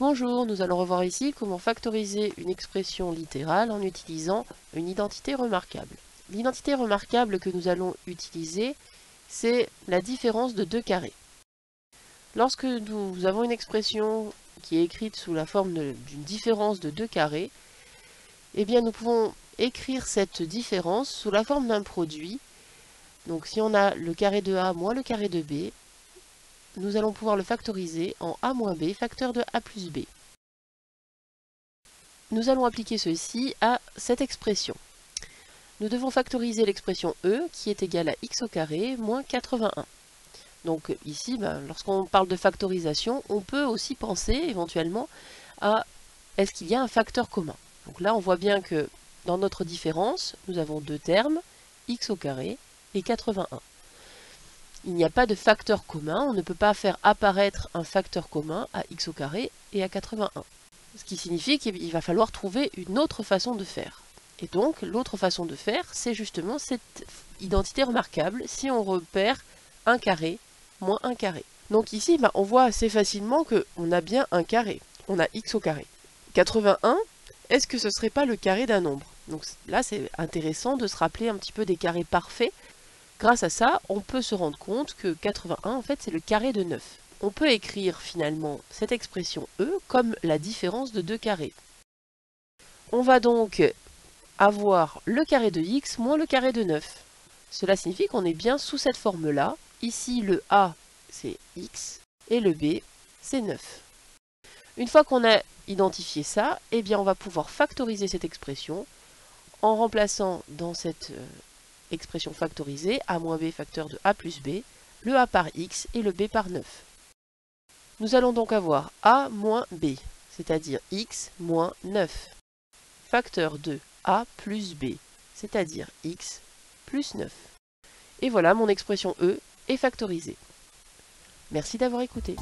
Bonjour, nous allons revoir ici comment factoriser une expression littérale en utilisant une identité remarquable. L'identité remarquable que nous allons utiliser, c'est la différence de deux carrés. Lorsque nous avons une expression qui est écrite sous la forme d'une différence de deux carrés, eh bien nous pouvons écrire cette différence sous la forme d'un produit. Donc si on a le carré de A moins le carré de B, nous allons pouvoir le factoriser en A moins B, facteur de A plus B. Nous allons appliquer ceci à cette expression. Nous devons factoriser l'expression E qui est égale à x au carré moins 81. Donc ici, lorsqu'on parle de factorisation, on peut aussi penser éventuellement à est-ce qu'il y a un facteur commun. Donc là, on voit bien que dans notre différence, nous avons deux termes, x au carré et 81. Il n'y a pas de facteur commun, on ne peut pas faire apparaître un facteur commun à x au carré et à 81. Ce qui signifie qu'il va falloir trouver une autre façon de faire. Et donc, l'autre façon de faire, c'est justement cette identité remarquable si on repère un carré moins un carré. Donc ici, on voit assez facilement qu'on a bien un carré. On a x au carré. 81, est-ce que ce ne serait pas le carré d'un nombre? Donc là, c'est intéressant de se rappeler un petit peu des carrés parfaits. Grâce à ça, on peut se rendre compte que 81, en fait, c'est le carré de 9. On peut écrire finalement cette expression E comme la différence de deux carrés. On va donc avoir le carré de x moins le carré de 9. Cela signifie qu'on est bien sous cette forme-là. Ici, le A, c'est x, et le B, c'est 9. Une fois qu'on a identifié ça, eh bien on va pouvoir factoriser cette expression en remplaçant dans cette expression factorisée a moins b facteur de a plus b, le a par x et le b par 9. Nous allons donc avoir a moins b, c'est-à-dire x moins 9, facteur de a plus b, c'est-à-dire x plus 9. Et voilà, mon expression E est factorisée. Merci d'avoir écouté.